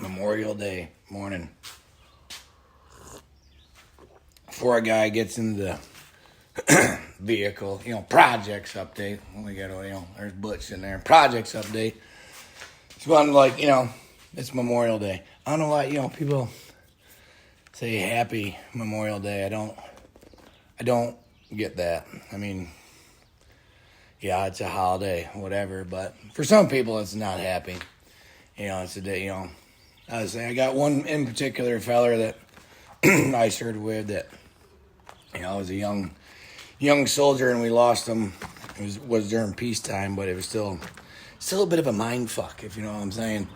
Memorial Day morning. Before a guy gets into the vehicle, projects update. We got, there's Butch in there. Projects update. It's one like, it's Memorial Day. I don't know why, people say happy Memorial Day. I don't get that. I mean, yeah, it's a holiday, whatever, but for some people it's not happy. It's a day, I got one in particular feller that I served with that, was a young soldier, and we lost him. It was during peacetime, but it was still a bit of a mind fuck, if you know what I'm saying.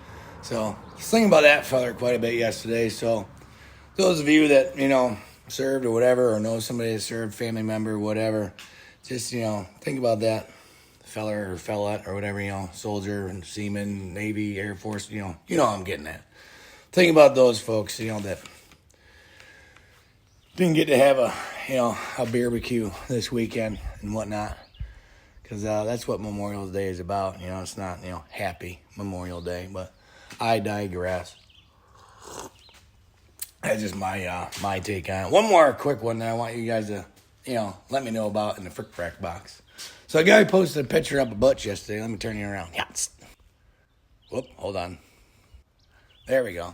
So I was thinking about that feller quite a bit yesterday. So those of you that, served or whatever, or know somebody that served, family member, whatever, just, think about that feller or fellette or whatever, soldier and seaman, Navy, Air Force, I'm getting at. Think about those folks, that didn't get to have a barbecue this weekend and whatnot, because that's what Memorial Day is about. It's not, happy Memorial Day, but I digress. That's just my take on it. One more quick one that I want you guys to, let me know about in the Frick Frack box. So a guy posted a picture up of Butch yesterday. Let me turn you around. Yes. Whoop, hold on. There we go.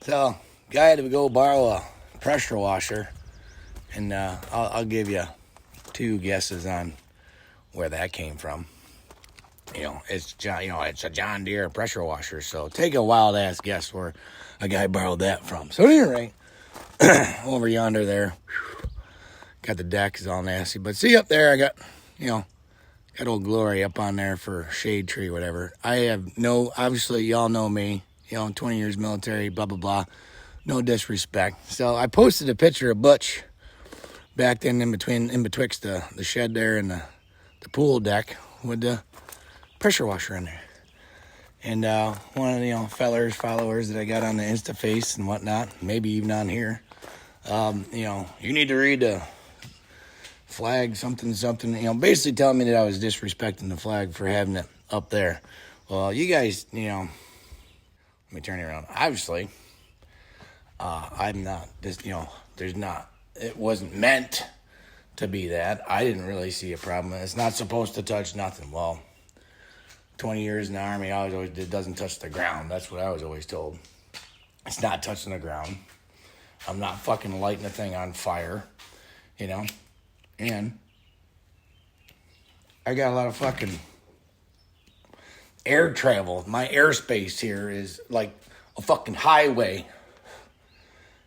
So, guy had to go borrow a pressure washer, and I'll give you two guesses on where that came from. It's a John Deere pressure washer. So take a wild ass guess where a guy borrowed that from. So anyway, over yonder there, got the deck is all nasty. But see up there, I got got Old Glory up on there for shade tree, whatever. I have obviously y'all know me, 20 years military, blah, blah, blah. No disrespect. So I posted a picture of Butch back then in betwixt the shed there and the pool deck with the pressure washer in there. And one of the followers that I got on the Instaface and whatnot, maybe even on here, you need to read the flag, something, basically telling me that I was disrespecting the flag for having it up there. Well, you guys, let me turn it around. Obviously, I'm not, it wasn't meant to be that. I didn't really see a problem. It's not supposed to touch nothing. Well, 20 years in the Army, it doesn't touch the ground. That's what I was always told. It's not touching the ground. I'm not fucking lighting the thing on fire, And I got a lot of fucking air travel. My airspace here is like a fucking highway.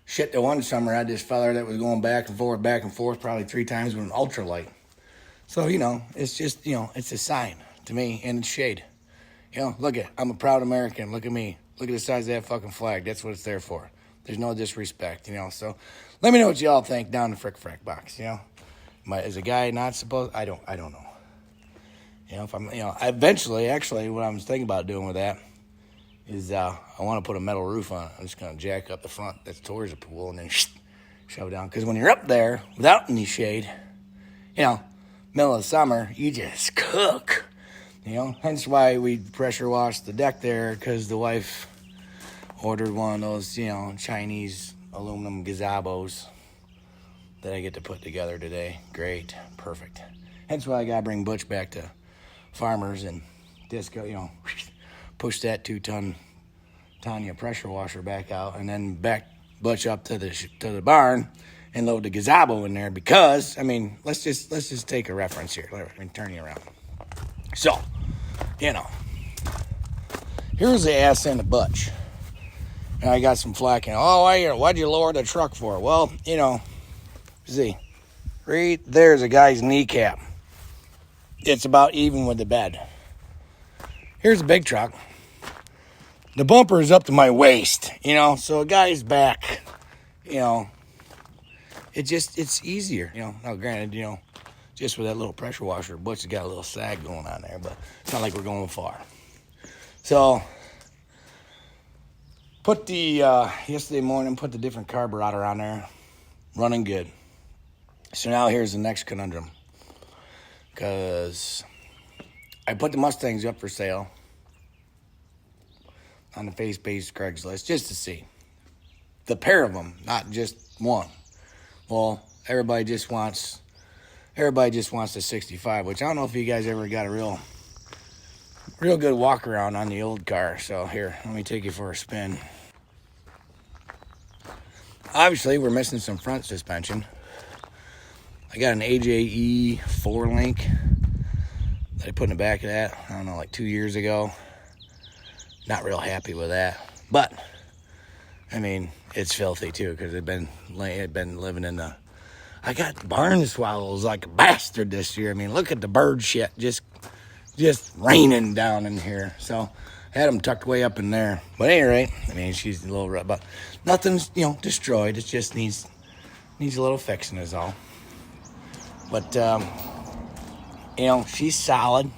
Shit, the one summer I had this fella that was going back and forth probably 3 times with an ultralight. So, it's just, it's a sign to me, and it's shade. Look at, I'm a proud American. Look at me. Look at the size of that fucking flag. That's what it's there for. There's no disrespect, So let me know what y'all think down in the Frick Frack box, Is a guy not supposed? I don't know. If I'm, eventually, actually, what I was thinking about doing with that is I want to put a metal roof on it. I'm just going to jack up the front that's towards the pool and then shove it down. Because when you're up there without any shade, middle of the summer, you just cook. Hence why we pressure washed the deck there, because the wife ordered one of those, Chinese aluminum gazebos that I get to put together today. Great. Perfect. Hence why I got to bring Butch back to Farmers and disco, push that 2-ton Tanya pressure washer back out, and then back Butch up to the barn and load the gazebo in there, because, let's just take a reference here. Let me turn you around. So, here's the ass end of Butch. And I got some flack, why'd you lower the truck for? Well, see, right there's a guy's kneecap. It's about even with the bed. Here's a big truck. The bumper is up to my waist, so a guy's back, it's easier, Now, granted, just with that little pressure washer, Butch has got a little sag going on there, but it's not like we're going far. So, yesterday morning, put the different carburetor on there, running good. So now here's the next conundrum, because I put the Mustangs up for sale. on the face-based Craigslist just to see. The pair of them, not just one. Well, everybody just wants the 65, which I don't know if you guys ever got a real good walk around on the old car. So here, let me take you for a spin. Obviously, we're missing some front suspension. I got an AJE 4-link that I put in the back of that, I don't know, like 2 years ago. Not real happy with that. But, I mean, it's filthy too, because it'd been living in the... I got barn swallows like a bastard this year. I mean, look at the bird shit just raining down in here. So, I had them tucked way up in there. But anyway, I mean, she's a little rough, but nothing's, destroyed. It just needs a little fixing is all. But, she's solid.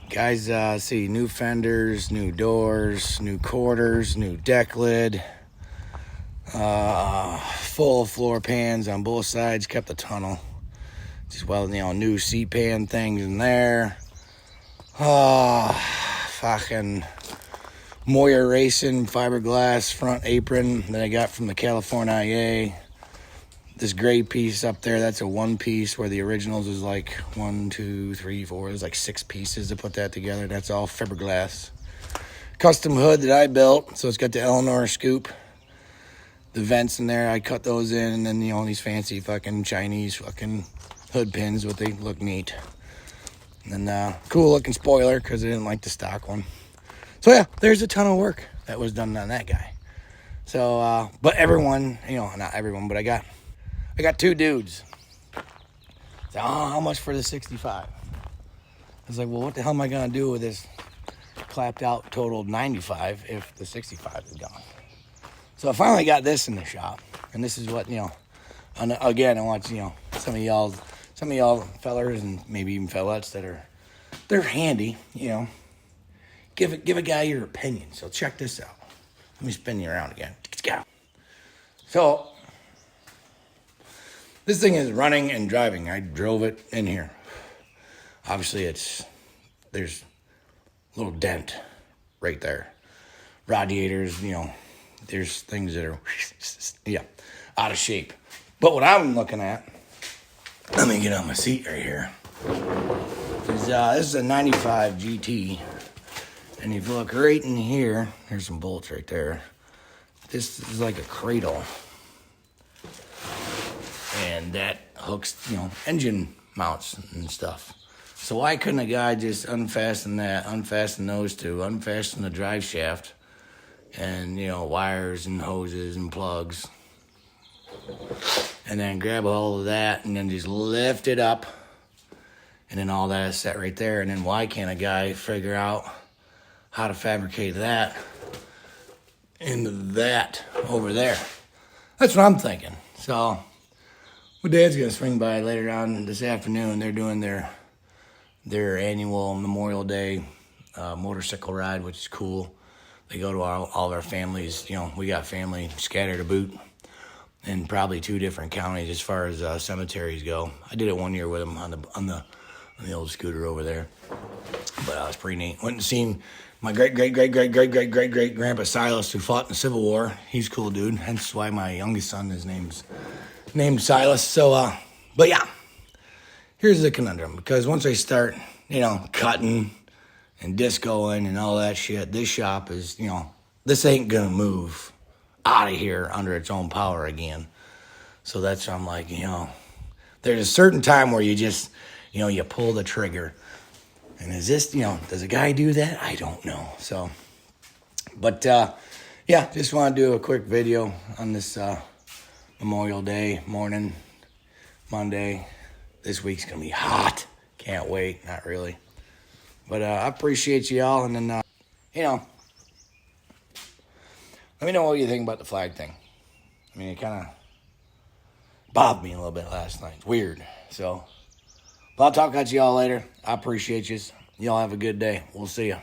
Guys, see, new fenders, new doors, new quarters, new deck lid, full floor pans on both sides, kept the tunnel. Just, new seat pan things in there. Fucking Moyer Racing fiberglass front apron that I got from the California IA. This gray piece up there, that's a one piece, where the originals is like 1, 2, 3, 4. There's like 6 pieces to put that together. That's all fiberglass. Custom hood that I built, so it's got the Eleanor scoop. The vents in there, I cut those in, and then, these fancy fucking Chinese fucking hood pins, but they look neat. And then, cool looking spoiler, because I didn't like the stock one. So yeah, there's a ton of work that was done on that guy. So, but everyone, not everyone, but I got 2 dudes. So, how much for the 65? I was like, well, what the hell am I going to do with this clapped out total 95 if the 65 is gone? So I finally got this in the shop. And this is what, again, I want, some of y'all fellers and maybe even fellettes they're handy, Give a guy your opinion. So check this out. Let me spin you around again. So, this thing is running and driving. I drove it in here. Obviously, there's a little dent right there. Radiators, there's things that are, out of shape. But what I'm looking at, let me get on my seat right here, is this is a 95 GT. And if you look right in here, there's some bolts right there. This is like a cradle. And that hooks, engine mounts and stuff. So why couldn't a guy just unfasten those two, unfasten the drive shaft, and, wires and hoses and plugs, and then grab a hold of that and then just lift it up, and then all that is set right there. And then why can't a guy figure out how to fabricate that into that over there? That's what I'm thinking. So my dad's gonna swing by later on this afternoon. They're doing their annual Memorial Day motorcycle ride, which is cool. They go to all of our families. We got family scattered to boot in probably 2 different counties as far as cemeteries go. I did it one year with them on the old scooter over there, but that was pretty neat. Went and seen my great grandpa Silas, who fought in the Civil War. He's a cool dude. Hence why my youngest son is named Silas. So, but yeah, here's the conundrum. Because once I start, cutting and discoing and all that shit, this shop is, this ain't gonna move out of here under its own power again. So that's why I'm like, there's a certain time where you just, you pull the trigger. And is this, does a guy do that? I don't know. So, but, yeah, just want to do a quick video on this Memorial Day morning, Monday. This week's going to be hot. Can't wait. Not really. But I appreciate y'all. And then, let me know what you think about the flag thing. I mean, it kind of bothered me a little bit last night. It's weird. So, but I'll talk at y'all later. I appreciate you. Y'all have a good day. We'll see you.